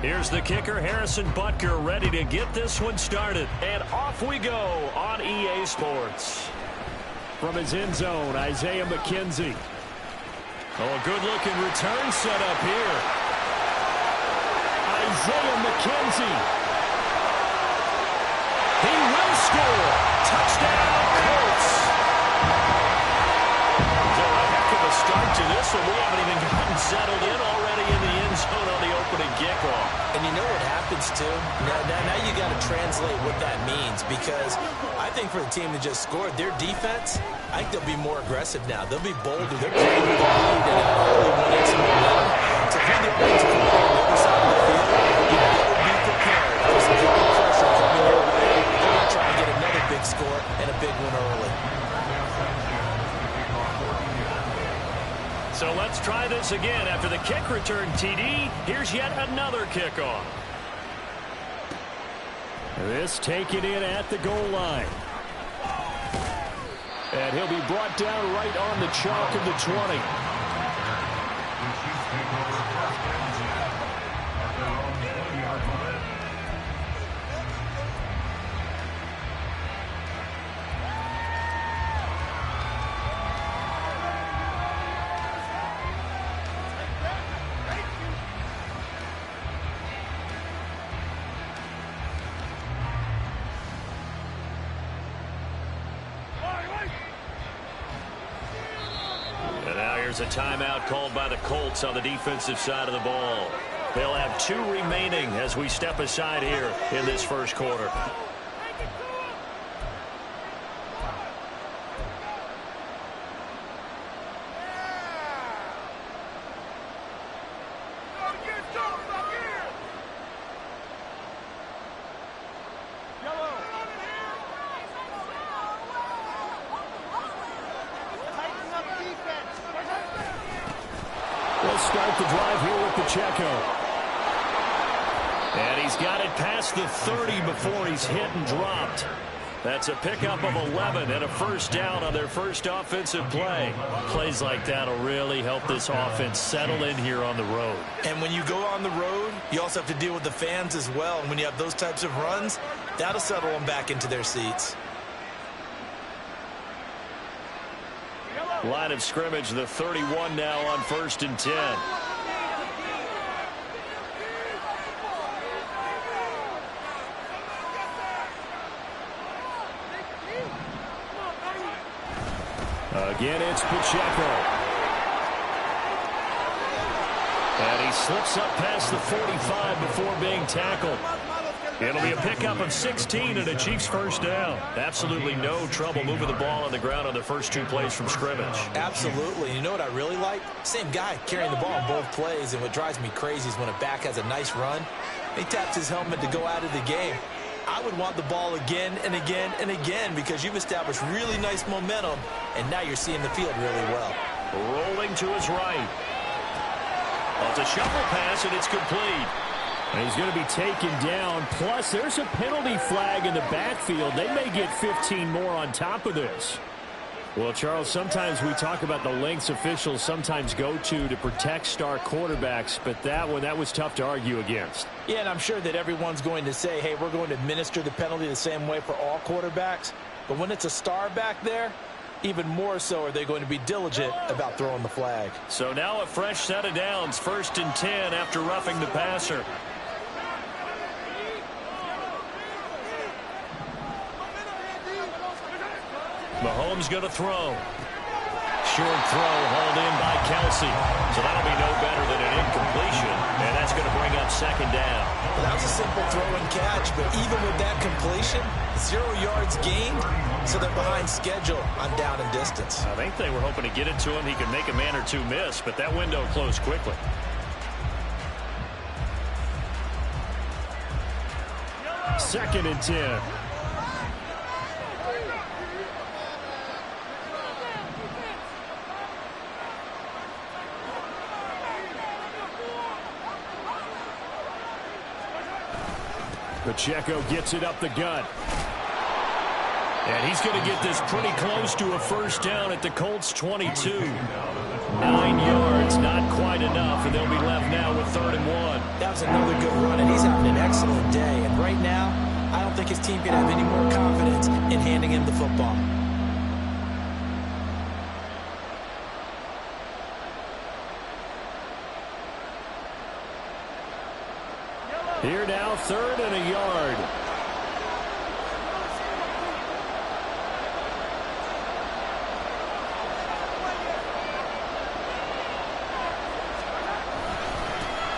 Here's the kicker, Harrison Butker, ready to get this one started. And off we go on EA Sports. From his end zone, Isaiah McKenzie. Oh, a good-looking return set up here. Isaiah McKenzie. He will score. Touchdown, Colts. So a heck of a start to this one. We haven't even gotten settled in already in the end zone on the opening kickoff. And you know what happens, too? Now you got to translate what that means, because I think for the team that just scored, their defense, I think they'll be more aggressive now. They'll be bolder. They're playing with the lead and early when it's momentum. So if you're the offensive coordinator on the other side of the field, you better be prepared. There's some good pressure coming your way. They're going to try and get another big score and a big one early. So let's try this again. After the kick return TD, here's yet another kickoff. This taken in at the goal line. And he'll be brought down right on the chalk of the 20. There's a timeout called by the Colts on the defensive side of the ball. They'll have 2 remaining as we step aside here in this first quarter. Start the drive here with Pacheco. And he's got it past the 30 before he's hit and dropped. That's a pickup of 11 and a first down on their first offensive play. Plays like that will really help this offense settle in here on the road. And when you go on the road, you also have to deal with the fans as well. And when you have those types of runs, that'll settle them back into their seats. Line of scrimmage, the 31 now on 1st and 10. Again, it's Pacheco. And he slips up past the 45 before being tackled. It'll be a pickup of 16 and a Chiefs first down. Absolutely no trouble moving the ball on the ground on the first 2 plays from scrimmage. Absolutely. You know what I really like? Same guy carrying the ball on both plays, and what drives me crazy is when a back has a nice run, he taps his helmet to go out of the game. I would want the ball again and again and again because you've established really nice momentum, and now you're seeing the field really well. Rolling to his right. It's a shuffle pass, and it's complete. And he's going to be taken down. Plus, there's a penalty flag in the backfield. They may get 15 more on top of this. Well, Charles, sometimes we talk about the lengths officials sometimes go to protect star quarterbacks, but that was tough to argue against. Yeah, and I'm sure that everyone's going to say, hey, we're going to administer the penalty the same way for all quarterbacks. But when it's a star back there, even more so are they going to be diligent about throwing the flag. So now a fresh set of downs, 1st and 10 after roughing the passer. Mahomes going to throw. Short throw hauled in by Kelsey. So that'll be no better than an incompletion, and that's going to bring up 2nd down. Well, that was a simple throw and catch, but even with that completion, 0 yards gained, so they're behind schedule on down and distance. I think they were hoping to get it to him. He could make a man or 2 miss, but that window closed quickly. Second and 10. Pacheco gets it up the gut. And he's going to get this pretty close to a first down at the Colts 22. 9 yards, not quite enough, and they'll be left now with 3rd and 1. That was another good run, and he's having an excellent day. And right now, I don't think his team can have any more confidence in handing him the football. Here now, 3rd and a yard.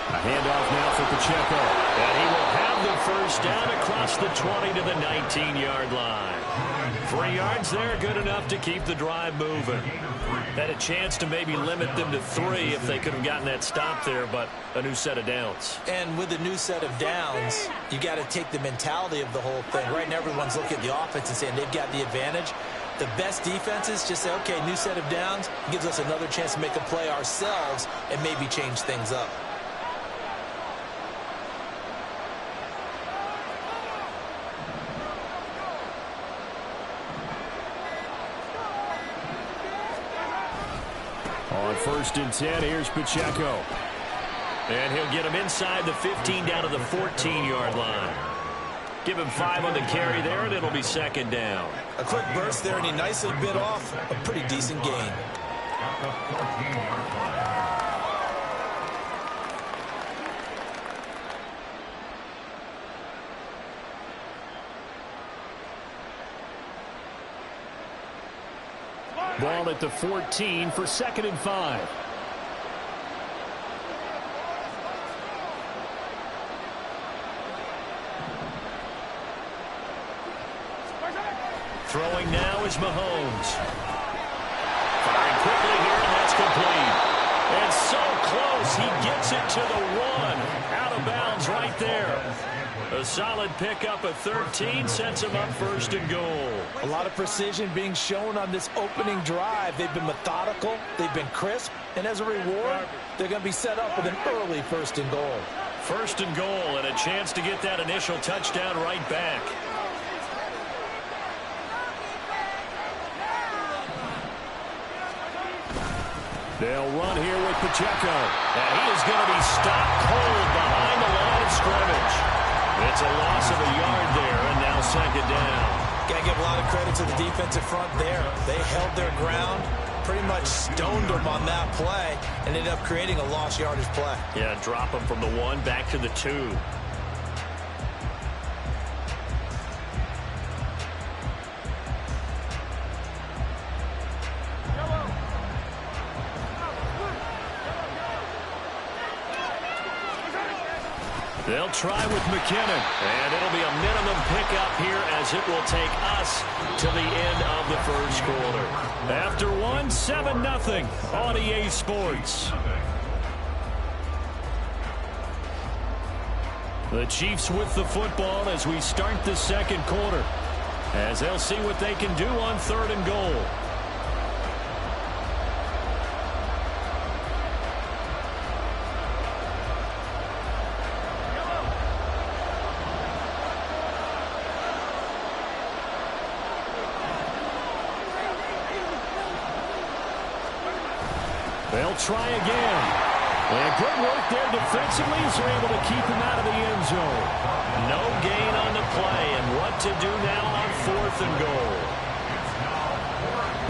A handoff now for Pacheco. And he will have the first down across the 20 to the 19-yard line. 3 yards there, good enough to keep the drive moving. Had a chance to maybe limit them to 3 if they could have gotten that stop there, but a new set of downs. And with a new set of downs, you got to take the mentality of the whole thing. Right now, everyone's looking at the offense and saying they've got the advantage. The best defenses just say, okay, new set of downs. It gives us another chance to make a play ourselves and maybe change things up. On 1st and 10, here's Pacheco. And he'll get him inside the 15 down to the 14-yard line. Give him 5 on the carry there, and it'll be 2nd down. A quick burst there, and he nicely bit off a pretty decent gain. Ball at the 14 for 2nd and 5. Throwing now is Mahomes. Firing quickly here, and that's complete. And so close, he gets it to the 1. Out of bounds right there. A solid pickup of 13 sets him up 1st and goal. A lot of precision being shown on this opening drive. They've been methodical, they've been crisp, and as a reward, they're going to be set up with an early 1st and goal. 1st and goal, and a chance to get that initial touchdown right back. They'll run here with Pacheco. And he is going to be stopped cold behind the line of scrimmage. It's a loss of a yard there, and now 2nd down. Got to give a lot of credit to the defensive front there. They held their ground, pretty much stoned them on that play, and ended up creating a lost yardage play. Yeah, drop them from the 1 back to the 2. They'll try with McKinnon, and it'll be a minimum pickup here as it will take us to the end of the 1st quarter. After 1, 7-0 on EA Sports. The Chiefs with the football as we start the 2nd quarter, as they'll see what they can do on 3rd and goal. They'll try again. And good work there defensively as they're able to keep him out of the end zone. No gain on the play, and what to do now on 4th and goal.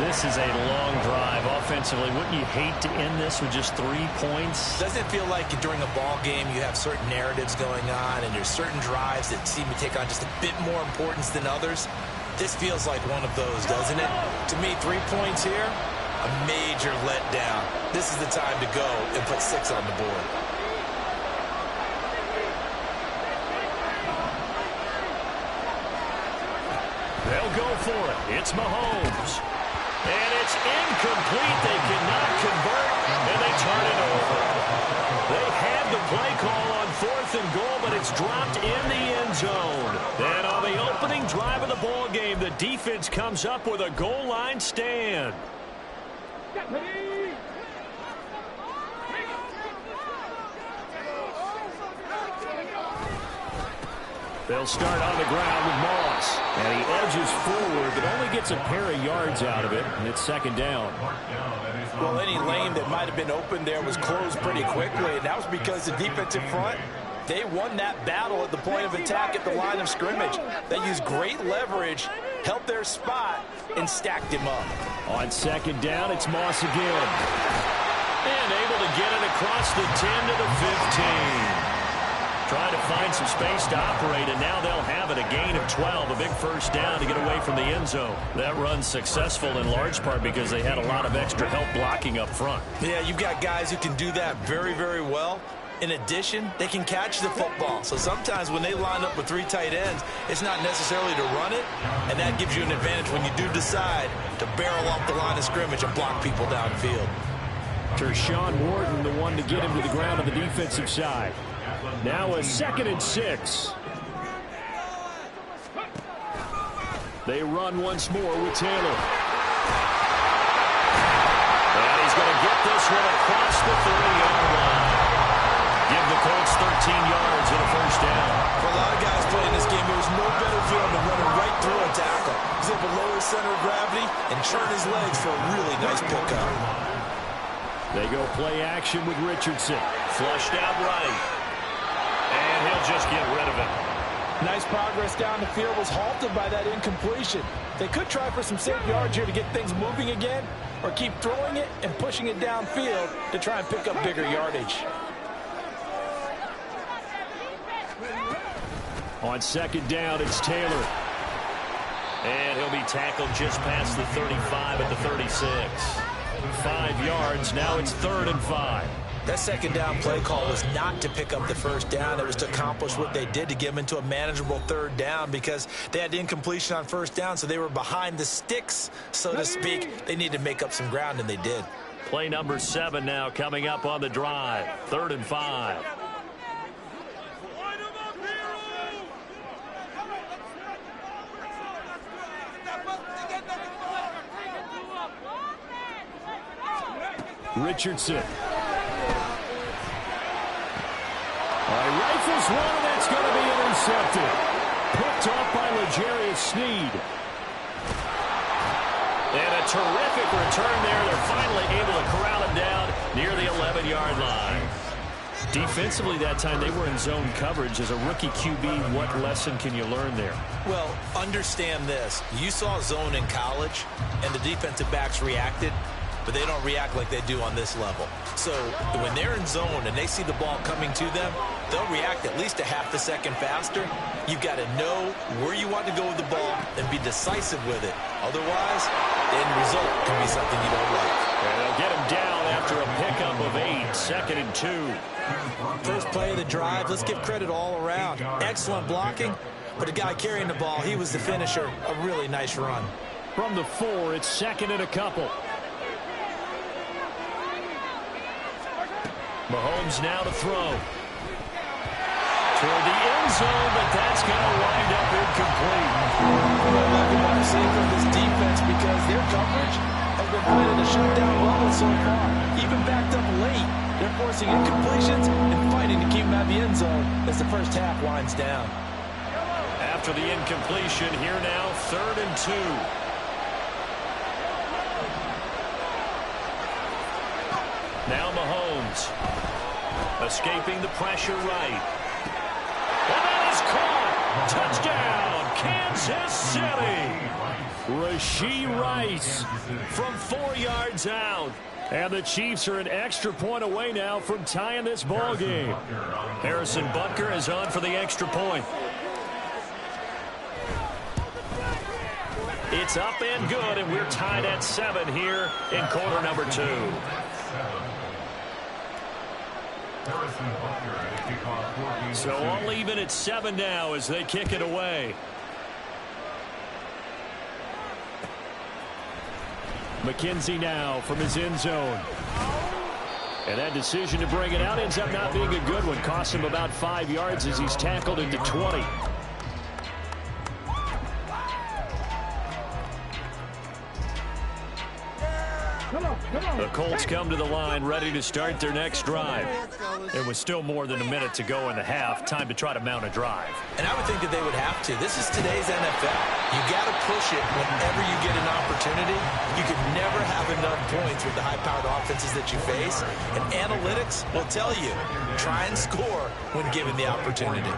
This is a long drive offensively. Wouldn't you hate to end this with just 3 points? Doesn't it feel like during a ball game you have certain narratives going on and there's certain drives that seem to take on just a bit more importance than others? This feels like one of those, doesn't it? To me, 3 points here, a major letdown. This is the time to go and put 6 on the board. They'll go for it. It's Mahomes. And it's incomplete. They cannot convert, and they turn it over. They had the play call on 4th and goal, but it's dropped in the end zone. And on the opening drive of the ball game, the defense comes up with a goal line stand. They'll start on the ground with Moss. pass. And he edges forward, but only gets a pair of yards out of it, and it's second down. Well, any lane that might have been open there was closed pretty quickly, and that was because the defensive front, they won that battle at the point of attack at the line of scrimmage. They used great leverage, held their spot, and stacked him up. On second down, it's Moss again. And able to get it across the 10 to the 15. Trying to find some space to operate, and now they'll have it. A gain of 12, a big first down to get away from the end zone. That run's successful in large part because they had a lot of extra help blocking up front. Yeah, you've got guys who can do that very, very well. In addition, they can catch the football. So sometimes when they line up with 3 tight ends, it's not necessarily to run it, and that gives you an advantage when you do decide to barrel off the line of scrimmage and block people downfield. Tershawn Wharton, the one to get him to the ground on the defensive side. Now a 2nd and 6. They run once more with Taylor. And he's going to get this one across the 30-yard line. Give the Colts 13 yards and a first down. For a lot of guys playing this game, there was no better feeling than running right through a tackle. He's able to lower his center of gravity and churn his legs for a really nice pickup. They go play action with Richardson. Flushed out right. And he'll just get rid of it. Nice progress down the field, was halted by that incompletion. They could try for some safe yards here to get things moving again, or keep throwing it and pushing it downfield to try and pick up bigger yardage. On second down, it's Taylor. And he'll be tackled just past the 35 at the 36. 5 yards, now it's 3rd and 5. That second down play call was not to pick up the first down. It was to accomplish what they did to get them into a manageable 3rd down because they had incompletion on first down, so they were behind the sticks, so to speak. They needed to make up some ground, and they did. Play number 7 now coming up on the drive. 3rd and 5. Richardson. Rifles one, and that's going to be intercepted. Picked off by L'Jarius Sneed. And a terrific return there. They're finally able to corral him down near the 11-yard line. Defensively that time, they were in zone coverage. As a rookie QB, what lesson can you learn there? Well, understand this. You saw zone in college, and the defensive backs reacted, but they don't react like they do on this level. So when they're in zone and they see the ball coming to them, they'll react at least a half a second faster. You've got to know where you want to go with the ball and be decisive with it. Otherwise, the end result can be something you don't like. And they'll get him down after a pickup of 8, 2nd and 2. First play of the drive, let's give credit all around. Excellent blocking, but the guy carrying the ball, he was the finisher. A really nice run. From the 4, it's 2nd and a couple. Mahomes now to throw. Toward the end zone, but that's going to wind up incomplete. Well, what we want to see from this defense, because their coverage has been playing at a shutdown level so far. Even backed up late, they're forcing incompletions and fighting to keep them out of the end zone as the first half winds down. After the incompletion, here now, 3rd and 2. Now Mahomes, escaping the pressure right. And that is caught. Touchdown, Kansas City. Rashee Rice from 4 yards out. And the Chiefs are an extra point away now from tying this ball game. Harrison Butker is on for the extra point. It's up and good, and we're tied at 7 here in quarter number 2. So all even at 7 now as they kick it away. McKenzie now from his end zone. And that decision to bring it out ends up not being a good one. Costs him about 5 yards as he's tackled into 20. The Colts come to the line ready to start their next drive. It was still more than a minute to go in the half. Time to try to mount a drive. And I would think that they would have to. This is today's NFL. You got to push it whenever you get an opportunity. You could never have enough points with the high-powered offenses that you face. And analytics will tell you, try and score when given the opportunity.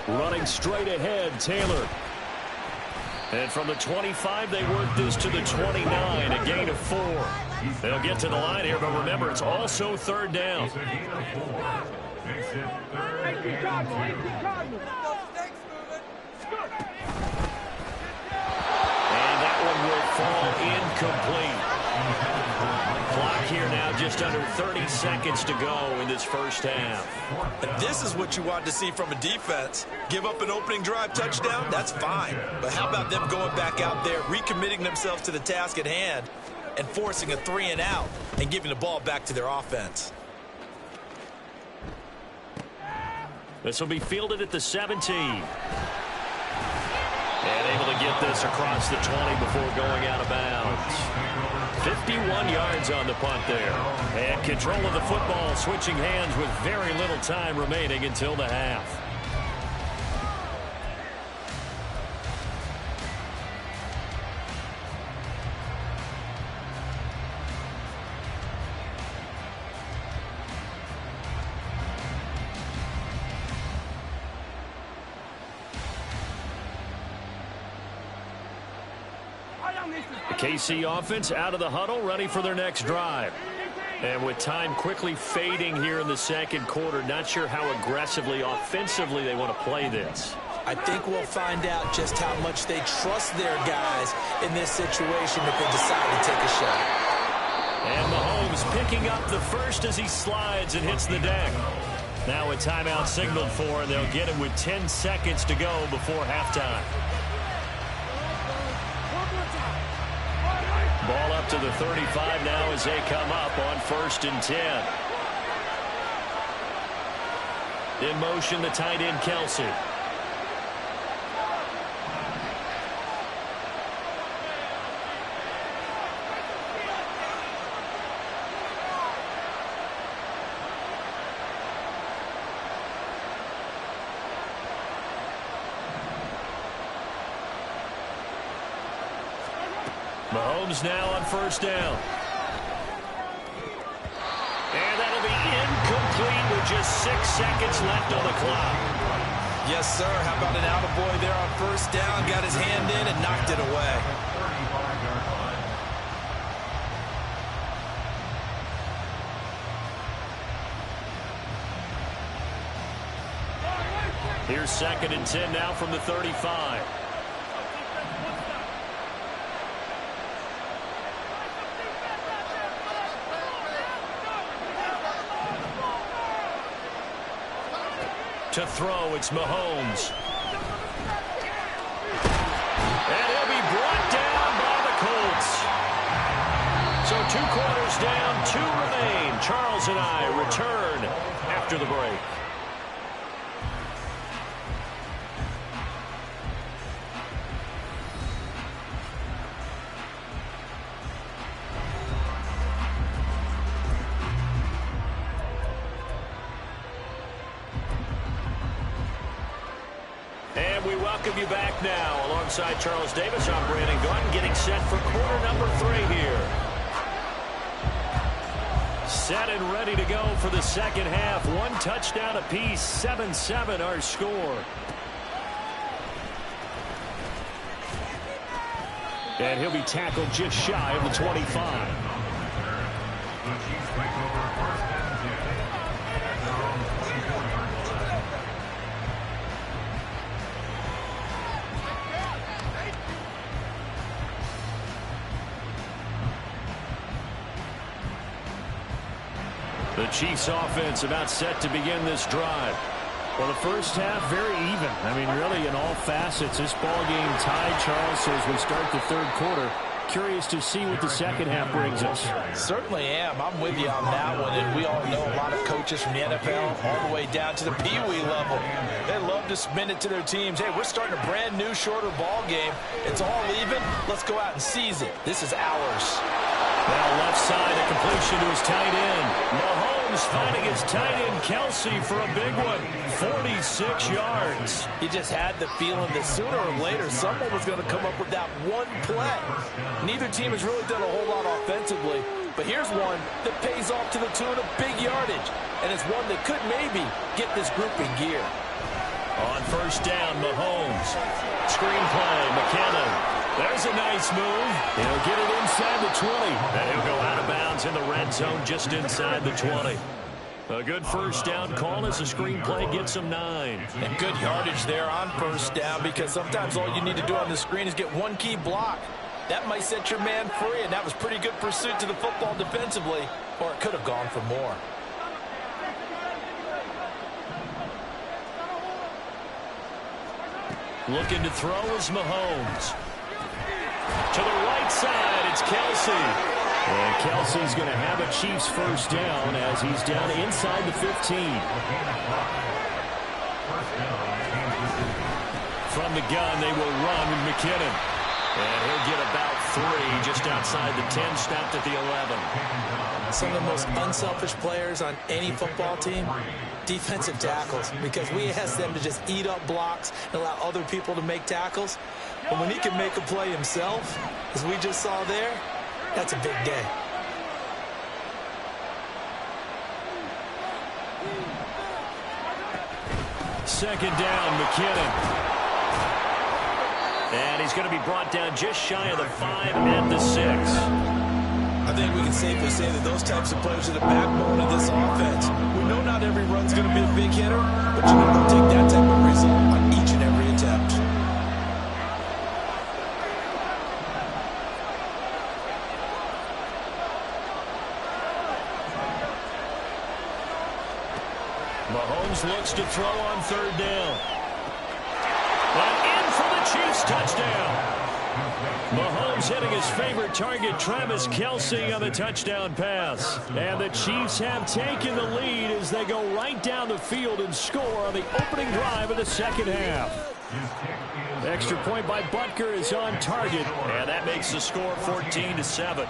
Running straight ahead, Taylor. And from the 25, they work this to the 29, a gain of 4. They'll get to the line here, but remember, it's also third down. And that one will fall incomplete. Clock here now, just under 30 seconds to go in this first half. And this is what you want to see from a defense. Give up an opening drive touchdown, that's fine. But how about them going back out there, recommitting themselves to the task at hand, and forcing a 3-and-out and giving the ball back to their offense. This will be fielded at the 17. And able to get this across the 20 before going out of bounds. 51 yards on the punt there. And control of the football, switching hands with very little time remaining until the half. The KC offense out of the huddle, ready for their next drive. And with time quickly fading here in the second quarter, not sure how aggressively, offensively they want to play this. I think we'll find out just how much they trust their guys in this situation if they decide to take a shot. And Mahomes picking up the first as he slides and hits the deck. Now a timeout signaled for, and they'll get it with 10 seconds to go before halftime. Ball up to the 35 now as they come up on 1st and 10. In motion, the tight end, Kelsey. Mahomes now on 1st down. And that'll be incomplete with just 6 seconds left on the clock. Yes, sir. How about an attaboy there on 1st down? Got his hand in and knocked it away. Here's 2nd and 10 now from the 35. To throw, it's Mahomes. And he'll be brought down by the Colts. So 2 quarters down, 2 remain. Charles and I return after the break. We welcome you back now. Alongside Charles Davis, I'm Brandon Gordon, getting set for quarter number 3 here. Set and ready to go for the second half. 1 touchdown apiece, 7-7 our score. And he'll be tackled just shy of the 25. The Chiefs offense about set to begin this drive. Well, the first half very even. I mean, really in all facets, this ball game tied, Charles. So as we start the third quarter, Curious to see what the second half brings us. Certainly am. I'm with you on that one. And we all know a lot of coaches from the NFL all the way down to the Pee-wee level. They love to spin it to their teams. Hey, we're starting a brand new, shorter ball game. It's all even. Let's go out and seize it. This is ours. Now left side, a completion to his tight end. Mahomes finding his tight end Kelsey for a big one. 46 yards. He just had the feeling that sooner or later someone was going to come up with that one play. Neither team has really done a whole lot offensively, but here's one that pays off to the tune of big yardage, and it's one that could maybe get this group in gear. On first down, Mahomes. Screenplay, McKinnon. There's a nice move. He'll get it inside the 20. And he'll go out of bounds in the red zone just inside the 20. A good first down call as the screenplay gets him 9. And good yardage there on first down, because sometimes all you need to do on the screen is get one key block. That might set your man free, and that was pretty good pursuit to the football defensively, or it could have gone for more. Looking to throw is Mahomes. To the right side, it's Kelsey. And Kelsey's going to have a Chiefs first down as he's down inside the 15. From the gun, they will run with McKinnon. And he'll get about 3 just outside the 10, stopped at the 11. Some of the most unselfish players on any football team, defensive tackles, because we ask them to just eat up blocks and allow other people to make tackles. But when he can make a play himself, as we just saw there, that's a big day. Second down, McKinnon. And he's going to be brought down just shy of the 5 at the 6. I think we can safely say that those types of players are the backbone of this offense. We know not every run's going to be a big hitter, but you know they'll take that type of result on each and every attempt. Mahomes looks to throw on third down. And in for the Chiefs touchdown. Mahomes hitting his favorite target, Travis Kelce, on the touchdown pass. And the Chiefs have taken the lead as they go right down the field and score on the opening drive of the second half. Extra point by Butker is on target, and that makes the score 14-7.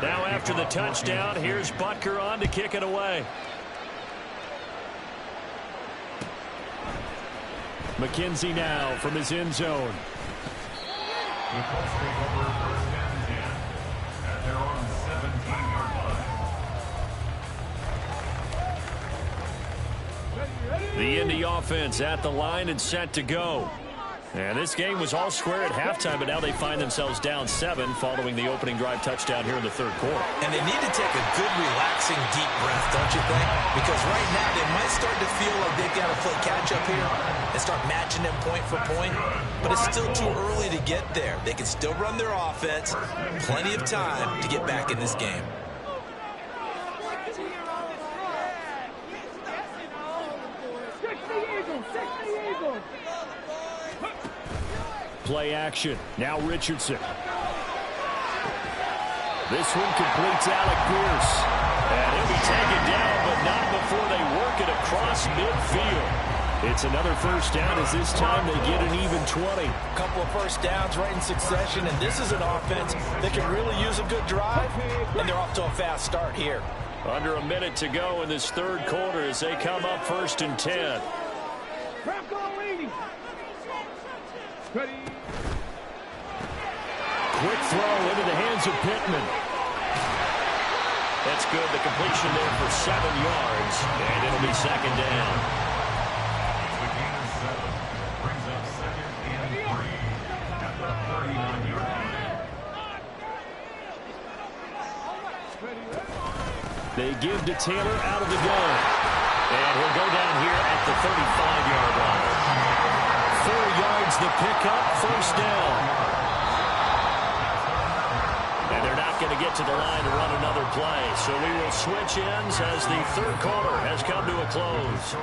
Now after the touchdown, here's Butker on to kick it away. McKenzie now from his end zone. The Indy offense at the line and set to go. And this game was all square at halftime, but now they find themselves down 7 following the opening drive touchdown here in the third quarter. And they need to take a good, relaxing, deep breath, don't you think? Because right now they might start to feel like they've got to play catch-up here and start matching them point for point. But it's still too early to get there. They can still run their offense. Plenty of time to get back in this game. Play action. Now Richardson. This one completes Alec Pierce. And he'll be taken down, but not before they work it across midfield. It's another first down as this time they get an even 20. A couple of first downs right in succession, and this is an offense that can really use a good drive, and they're off to a fast start here. Under a minute to go in this third quarter as they come up 1st and 10. Quick throw into the hands of Pittman. That's good. The completion there for 7 yards, and it'll be second down. They give to Taylor out of the gun. And he'll go down here at the 35-yard line. 4 yards the pickup, first down. And they're not going to get to the line to run another play. So we will switch ends as the third quarter has come to a close.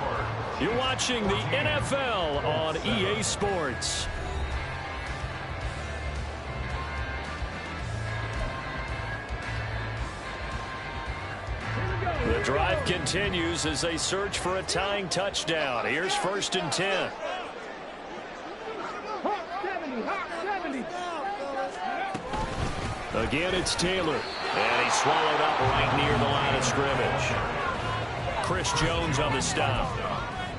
You're watching the NFL on EA Sports. drive continues as they search for a tying touchdown. Here's 1st and 10. Again, it's Taylor. And he's swallowed up right near the line of scrimmage. Chris Jones on the stop.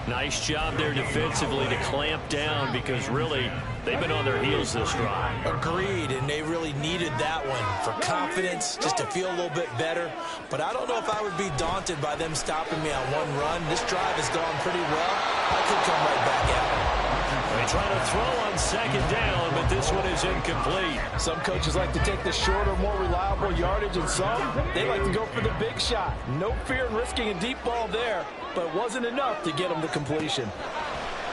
Nice job there defensively to clamp down because really they've been on their heels this drive. Agreed, and they really needed that one for confidence, just to feel a little bit better. But I don't know if I would be daunted by them stopping me on one run. This drive has gone pretty well. I could come right back at them. They try to throw on 2nd down, but this one is incomplete. Some coaches like to take the shorter, more reliable yardage, and some, they like to go for the big shot. No fear in risking a deep ball there, but it wasn't enough to get them to completion.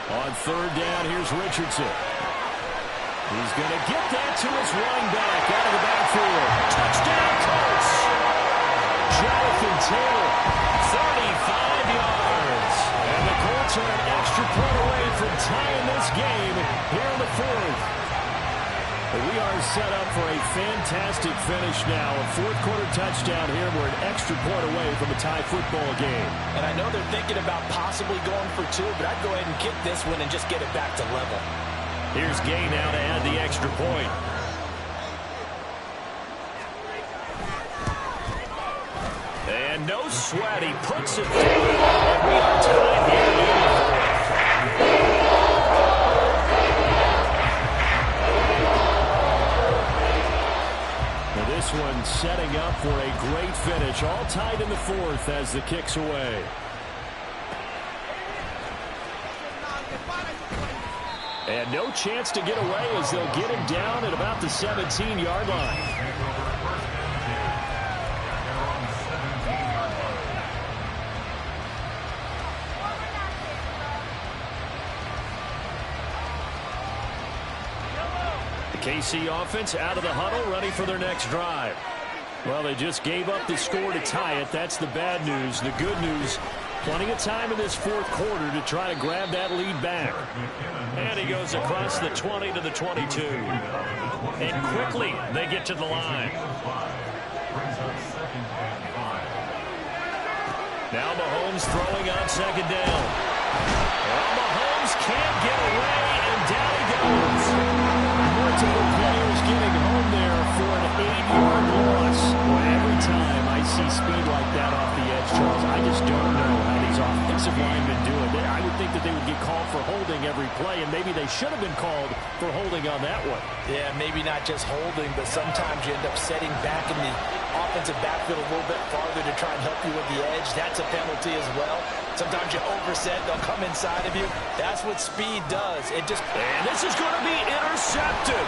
On 3rd down, here's Richardson. He's going to get that to his running back out of the backfield. Touchdown, Colts! Jonathan Taylor, 35 yards. And the Colts are an extra point away from tying this game here in the 4th. We are set up for a fantastic finish now. A 4th-quarter touchdown here. We're an extra point away from a tie football game. And I know they're thinking about possibly going for 2, but I'd go ahead and kick this one and just get it back to level. Here's Gay now to add the extra point. And no sweat. He puts it through. And we are tied here in the 4th. Now this one setting up for a great finish. All tied in the 4th as the kick's away. And no chance to get away as they'll get him down at about the 17-yard line. The KC offense out of the huddle, ready for their next drive. Well, they just gave up the score to tie it. That's the bad news. The good news, plenty of time in this 4th quarter to try to grab that lead back. And he goes across the 20 to the 22. And quickly they get to the line. Now Mahomes throwing on 2nd down. Well, Mahomes can't get away, and down he goes. Multiple players getting home there for an 8-yard loss. Well, every time I see speed like that off the edge, Charles, I just don't know how these offensive linemen do it. I would think that they would get called for holding every play, and maybe they should have been called for holding on that one. Yeah, maybe not just holding, but sometimes you end up setting back in the offensive backfield a little bit farther to try and help you with the edge. That's a penalty as well. Sometimes you overset, they'll come inside of you. That's what speed does. And this is going to be intercepted.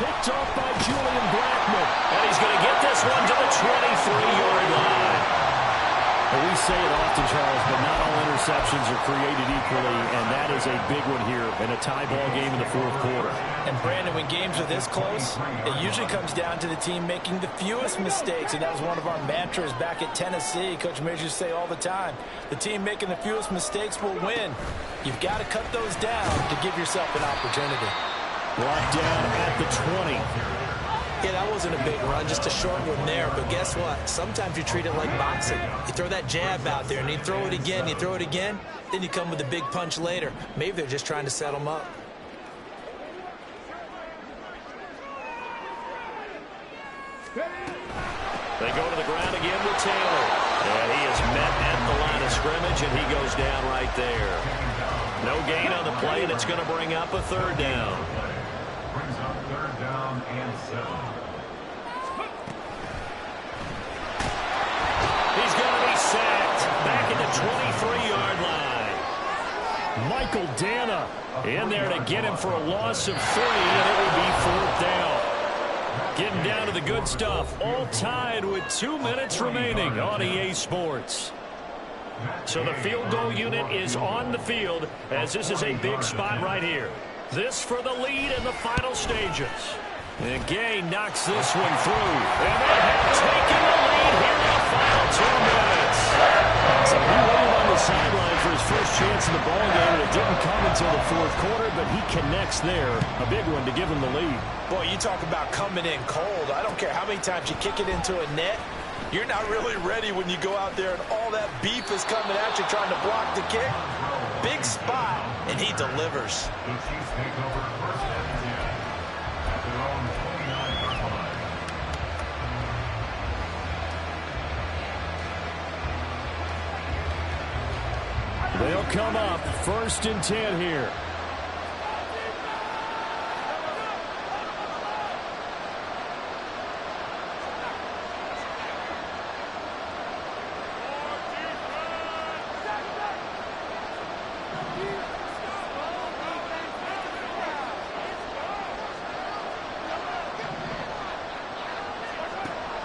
Picked off by Julian Blackmon. And he's going to get this one to the 23-yard line. Well, we say it often, Charles, but not all interceptions are created equally, and that is a big one here in a tie ball game in the 4th quarter. And, Brandon, when games are this close, it usually comes down to the team making the fewest mistakes, and that was one of our mantras back at Tennessee. Coach Majors used to say all the time, the team making the fewest mistakes will win. You've got to cut those down to give yourself an opportunity. Brought down at the 20. Yeah, that wasn't a big run, just a short one there. But guess what? Sometimes you treat it like boxing. You throw that jab out there, and you throw it again, then you come with a big punch later. Maybe they're just trying to set them up. They go to the ground again with Taylor. And he is met at the line of scrimmage, and he goes down right there. No gain on the play, and it's going to bring up a 3rd down. Brings up 3rd down and 7. He's going to be sacked back at the 23-yard line. Michael Dana in there to get him for a loss of 3, and it will be 4th down. Getting down to the good stuff, all tied with 2 minutes remaining on EA Sports. So the field goal unit is on the field as this is a big spot right here. This for the lead in the final stages. And Gay knocks this one through. And they have taken the lead here in the final 2 minutes. So he waited on the sideline for his first chance in the ball game, and it didn't come until the 4th quarter, but he connects there. A big one to give him the lead. Boy, you talk about coming in cold. I don't care how many times you kick it into a net. You're not really ready when you go out there and all that beef is coming at you trying to block the kick. Big spot, and he delivers. The Chiefs take over first and 10 at their own 29-yard line. They'll come up first and 10 here.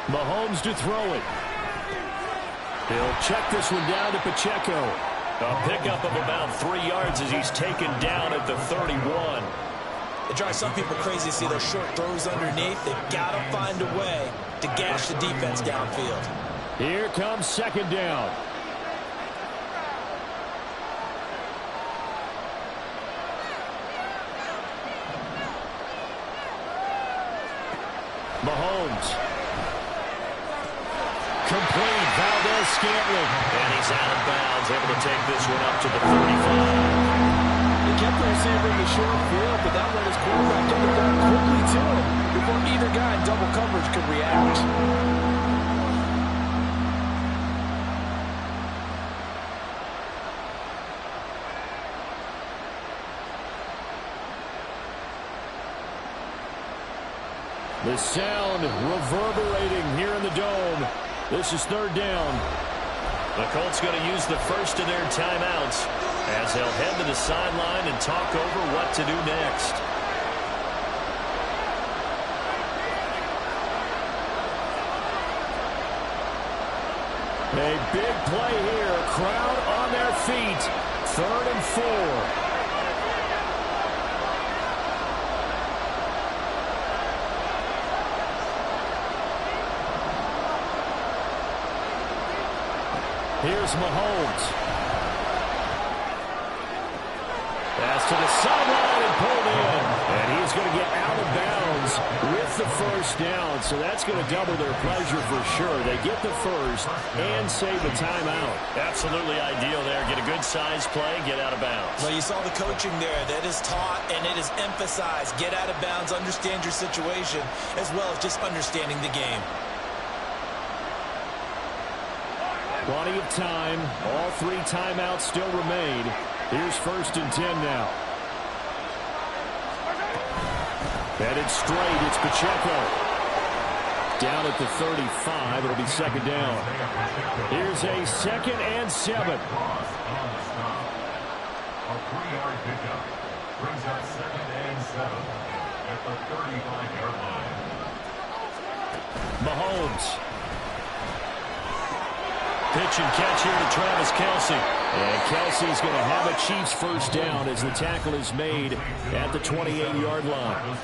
Mahomes to throw it. He'll check this one down to Pacheco. A pickup of about 3 yards as he's taken down at the 31. It drives some people crazy to see those short throws underneath. They've got to find a way to gash the defense downfield. Here comes second down. Mahomes. Complete. Valdez-Scantling. And he's out of bounds, able to take this one up to the 35. He kept the receiver in the short field, but that led his quarterback get the ball quickly to him before either guy in double coverage could react. The sound reverberating here in the dome. This is third down. The Colts going to use the first of their timeouts as they'll head to the sideline and talk over what to do next. A big play here. Crowd on their feet. 3rd and 4. Here's Mahomes. Pass to the sideline and pulled in. And he's going to get out of bounds with the first down. So that's going to double their pleasure for sure. They get the first and save the timeout. Absolutely ideal there. Get a good size play, get out of bounds. Well, you saw the coaching there. That is taught and it is emphasized. Get out of bounds, understand your situation, as well as just understanding the game. Plenty of time. All 3 timeouts still remain. Here's 1st and 10 now. Headed straight. It's Pacheco. Down at the 35. It'll be second down. Here's a 2nd and 7. A 3-yard pickup brings up 2nd and 7 at the 35-yard line. Mahomes. Pitch and catch here to Travis Kelce. And Kelce's going to have a Chiefs first down as the tackle is made at the 28-yard line.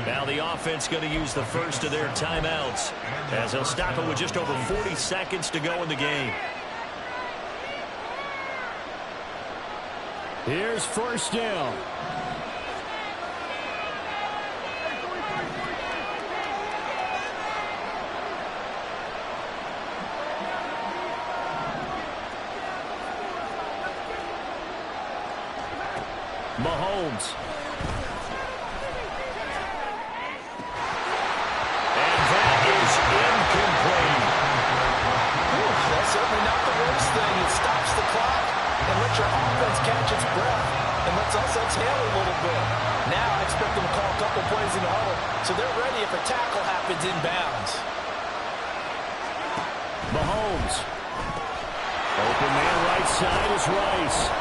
Now the offense going to use the first of their timeouts as they'll stop it with just over 40 seconds to go in the game. Here's first down. Mahomes. And that is incomplete. That's certainly not the worst thing. It stops the clock and lets your offense catch its breath and lets us exhale a little bit. Now I expect them to call a couple plays in the huddle so they're ready if a tackle happens inbounds. Mahomes. Open man right side is Rice.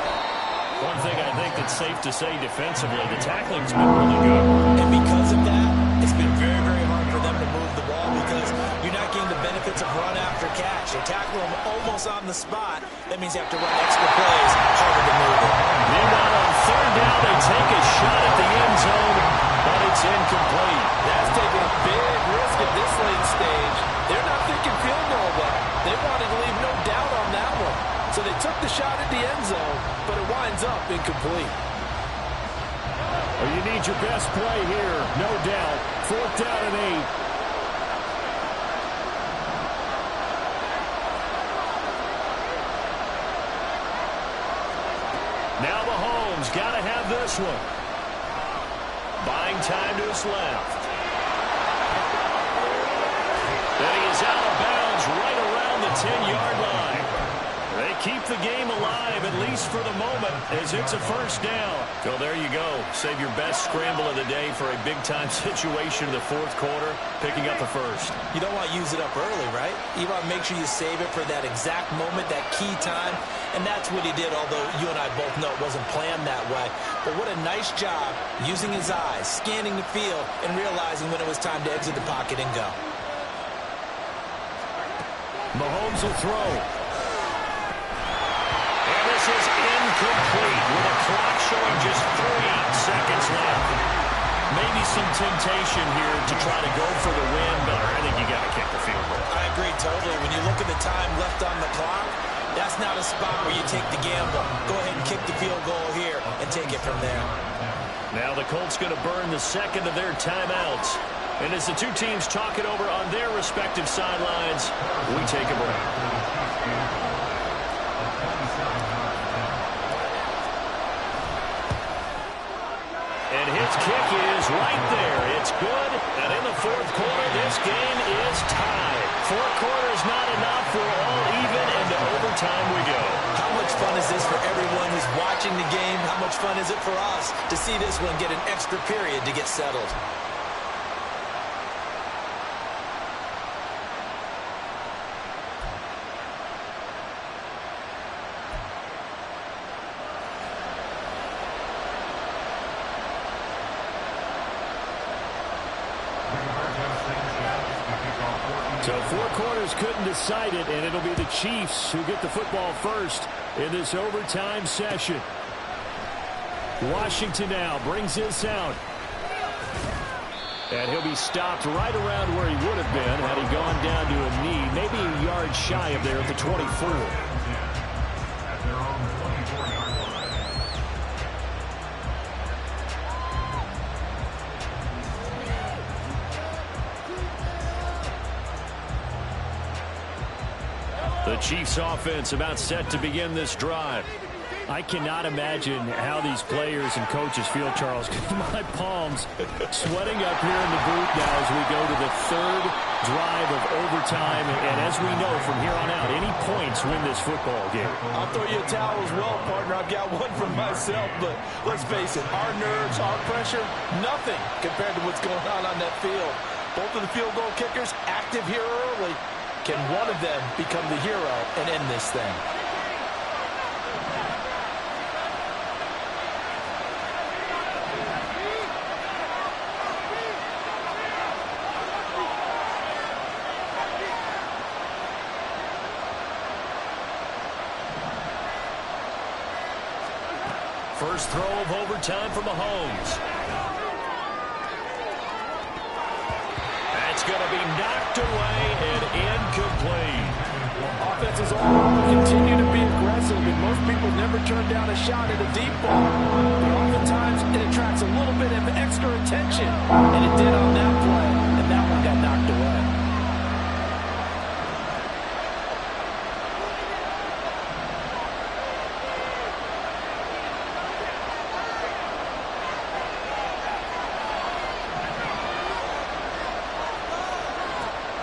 One thing I think that's safe to say defensively, the tackling's been really good. And because of that, it's been very, very hard for them to move the ball because you're not getting the benefits of run after catch. They tackle them almost on the spot. That means you have to run extra plays, harder to move it. Meanwhile, on third down, they take a shot at the end zone, but it's incomplete. That's taking a big risk at this late stage. They're not thinking field goal, but they wanted to leave no doubt on that one. So they took the shot at the end zone, but it winds up incomplete. Well, you need your best play here, no doubt. 4th down and 8. this one. Buying time to his left. And he is out of bounds right around the 10-yard line. They keep the game alive, at least for the moment, as it's a first down. So there you go. Save your best scramble of the day for a big-time situation in the fourth quarter, picking up the first. You don't want to use it up early, right? You want to make sure you save it for that exact moment, that key time. And that's what he did, although you and I both know it wasn't planned that way. But what a nice job using his eyes, scanning the field, and realizing when it was time to exit the pocket and go. Mahomes will throw. And this is incomplete with a clock showing just 3 seconds left. Maybe some temptation here to try to go for the win, but I think you got to kick the field goal. I agree totally. When you look at the time left on the clock, that's not a spot where you take the gamble. Go ahead and kick the field goal here and take it from there. Now the Colts going to burn the second of their timeouts. And as the two teams talk it over on their respective sidelines, we take a break. And his kick is right there. It's good. And in the fourth quarter, this game is tied. 4 quarters not enough. We're all even, and to overtime we go. How much fun is this for everyone who's watching the game? How much fun is it for us to see this one get an extra period to get settled? So 4 quarters couldn't decide it, and it'll be the Chiefs who get the football first in this overtime session. Washington now brings this out. And he'll be stopped right around where he would have been had he gone down to a knee, maybe a yard shy of there at the 24. At their own 24-yard line. The Chiefs offense about set to begin this drive. I cannot imagine how these players and coaches feel, Charles. My palms sweating up here in the booth now as we go to the third drive of overtime. And as we know from here on out, any points win this football game. I'll throw you a towel as well, partner. I've got one for myself, but let's face it, our nerves, our pressure, nothing compared to what's going on that field. Both of the field goal kickers active here early. Can one of them become the hero and end this thing? First throw of overtime for Mahomes. That's going to be knocked away and incomplete. Offenses all over continue to be aggressive, and most people never turn down a shot at a deep ball. But oftentimes it attracts a little bit of extra attention, and it did on that play, and that one got knocked away.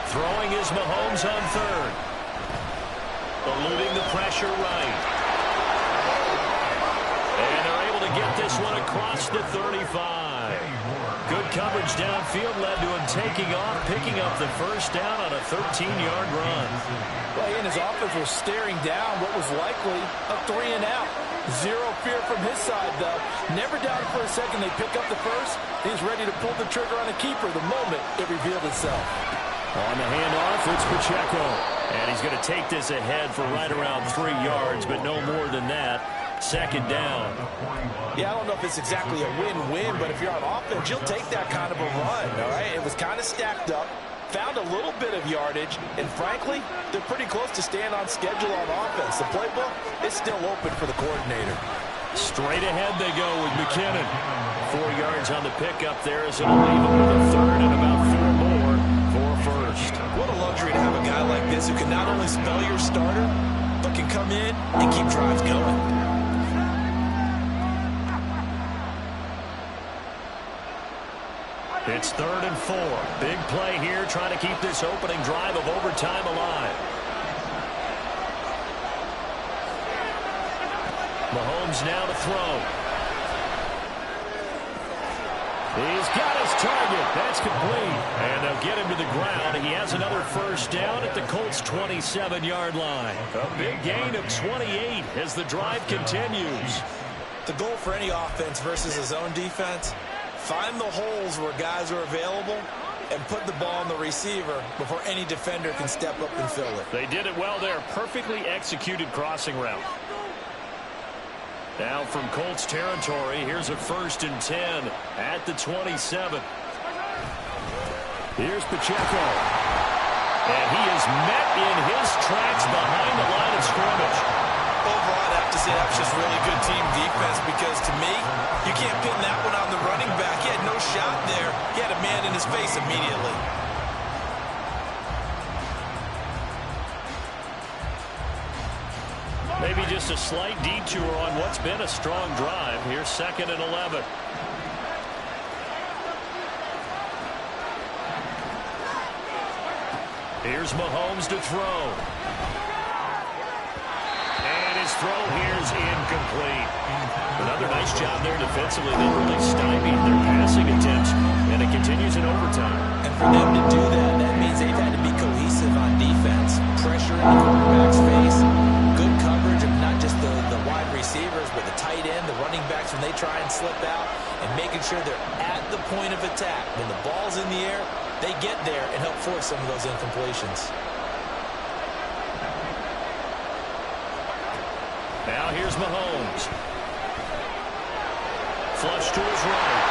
Throwing is Mahomes on third. Eluding the pressure right. And they're able to get this one across the 35. Good coverage downfield led to him taking off, picking up the first down on a 13-yard run. Well, he and his offense were staring down what was likely a 3-and-out. Zero fear from his side, though. Never doubted for a second they pick up the first. He's ready to pull the trigger on a keeper the moment it revealed itself. On the handoff, it's Pacheco. And he's going to take this ahead for right around 3 yards, but no more than that. Second down. Yeah, I don't know if it's exactly a win-win, but if you're on offense, you'll take that kind of a run, all right? It was kind of stacked up, found a little bit of yardage, and frankly, they're pretty close to staying on schedule on offense. The playbook is still open for the coordinator. Straight ahead they go with McKinnon. 4 yards on the pickup there as it'll leave him with a third and about 4 more for first. What a luxury to have a guy like this who can not only spell your starter, but can come in and keep drives going. It's 3rd and 4. Big play here, trying to keep this opening drive of overtime alive. Mahomes now to throw. He's got his target. That's complete. And they'll get him to the ground. He has another first down at the Colts' 27-yard line. A big gain of 28 as the drive continues. The goal for any offense versus his own defense, find the holes where guys are available and put the ball on the receiver before any defender can step up and fill it. They did it well there. Perfectly executed crossing route. Now from Colts territory, here's a 1st and 10 at the 27. Here's Pacheco. And he is met in his tracks behind the line of scrimmage. Overall, I'd have to say that was just really good team defense because, to me, you can't pin that one on the running back. He had no shot there. He had a man in his face immediately. Maybe just a slight detour on what's been a strong drive. Here's 2nd and 11. Here's Mahomes to throw. And his throw here's incomplete. Another nice job there defensively. They really stymied their passing attempts, and it continues in overtime. And for them to do that, that means they've had to be cohesive on defense. Pressure in the quarterback's face. Good coverage of not just the wide receivers, but the tight end, the running backs when they try and slip out, and making sure they're at the point of attack. When the ball's in the air, they get there and help force some of those incompletions. Now here's Mahomes. Flush to his right.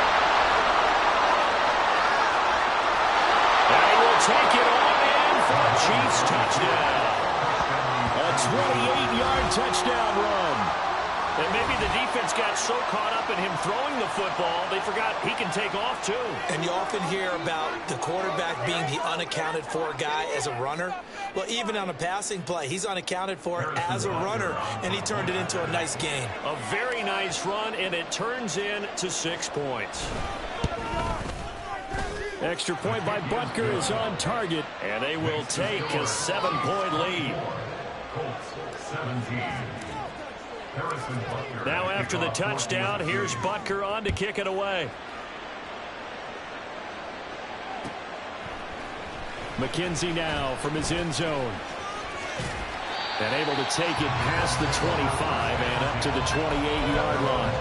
And he will take it on in for a Chiefs touchdown. A 28-yard touchdown run. And maybe the defense got so caught up in him throwing the football, they forgot he can take off too. And you often hear about the quarterback being the unaccounted for guy as a runner. Well, even on a passing play, he's unaccounted for as a runner, and he turned it into a nice gain. A very nice run, and it turns into 6 points. Extra point by Butker is on target, and they will take a 7-point lead. Now after the touchdown, here's Butker on to kick it away. McKenzie now from his end zone. And able to take it past the 25 and up to the 28-yard line.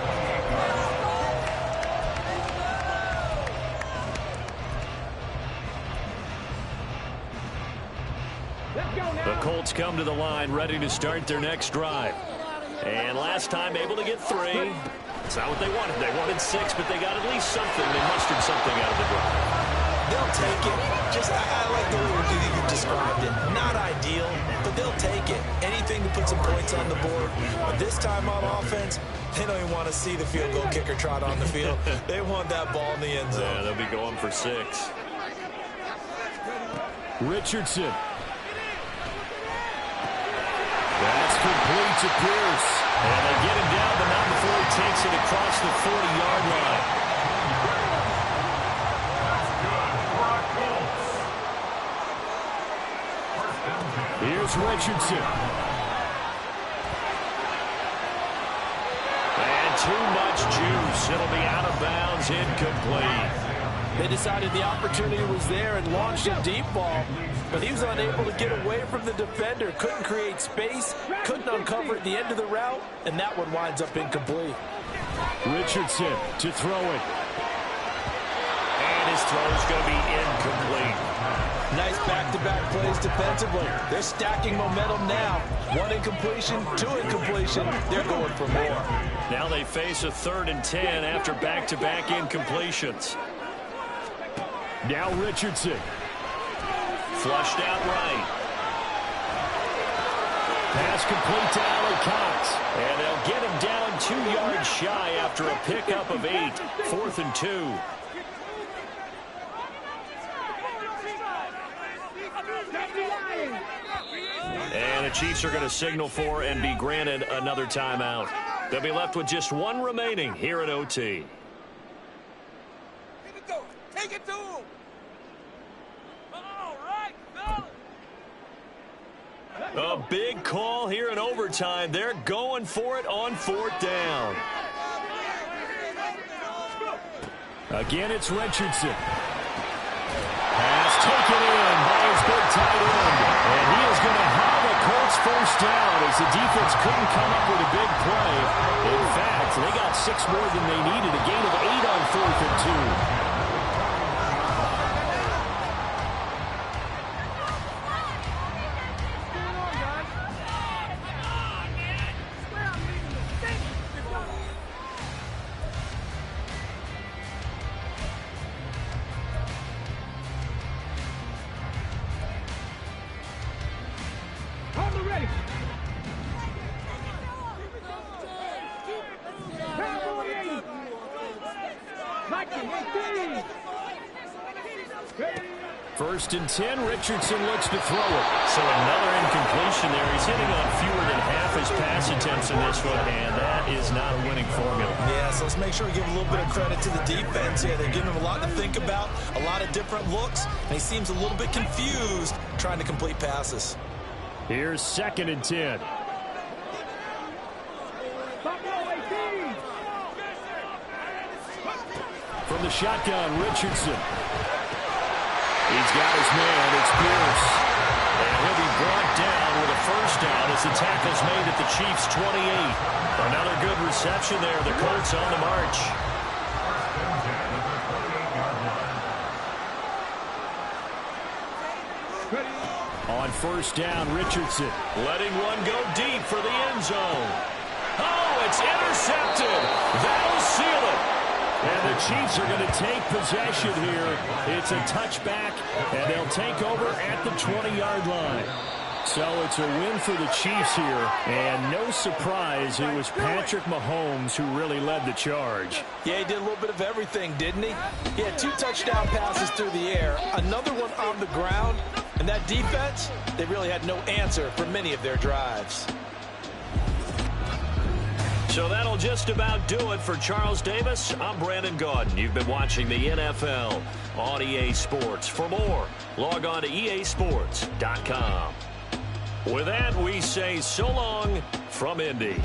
The Colts come to the line ready to start their next drive. And last time able to get 3. It's not what they wanted. They wanted 6, but they got at least something. They mustered something out of the drive. They'll take it. I like the way you described it. Not ideal, but they'll take it. Anything to put some points on the board. But this time on offense, they don't even want to see the field goal kicker trot on the field. They want that ball in the end zone. Yeah, they'll be going for 6. Richardson. That's complete to Pierce. And they get him down, but not before he takes it across the 40-yard line. Here's Richardson. And too much juice. It'll be out of bounds, incomplete. They decided the opportunity was there and launched a deep ball, but he was unable to get away from the defender, couldn't create space, couldn't uncover at the end of the route, and that one winds up incomplete. Richardson to throw it. And his throw is going to be incomplete. Nice back-to-back plays defensively. They're stacking momentum now. 1 incompletion, 2 incompletion. They're going for more. Now they face a 3rd and 10 after back-to-back incompletions. Now Richardson. Flushed out right. Pass complete to Allen Cox. And they'll get him down 2 yards shy after a pickup of 8. 4th and 2. And the Chiefs are going to signal for and be granted another timeout. They'll be left with just 1 remaining here at OT. Take it to him. All right, go. A big call here in overtime. They're going for it on 4th down. Again, it's Richardson. Pass taken in by his big tight end. And he is going to have a Colts first down as the defense couldn't come up with a big play. In fact, they got 6 more than they needed. A gain of 8 on 4th and 2. First and 10, Richardson looks to throw it. So another incompletion there. He's hitting on fewer than half his pass attempts in this one, and that is not a winning formula. Yeah, so let's make sure we give a little bit of credit to the defense. Yeah, they're giving him a lot to think about, a lot of different looks, and he seems a little bit confused trying to complete passes. Here's 2nd and 10. From the shotgun, Richardson. He's got his man. It's Pierce. And he'll be brought down with a first down as the tackle's made at the Chiefs' 28. Another good reception there. The Colts on the march. On first down, Richardson letting one go deep for the end zone. Oh, it's intercepted. That'll seal it. And the Chiefs are going to take possession here. It's a touchback, and they'll take over at the 20-yard line. So it's a win for the Chiefs here, and no surprise, it was Patrick Mahomes who really led the charge. Yeah, he did a little bit of everything, didn't he? He had 2 touchdown passes through the air, another one on the ground, and that defense, they really had no answer for many of their drives. So that'll just about do it for Charles Davis. I'm Brandon Gaudin. You've been watching the NFL on EA Sports. For more, log on to easports.com. With that, we say so long from Indy.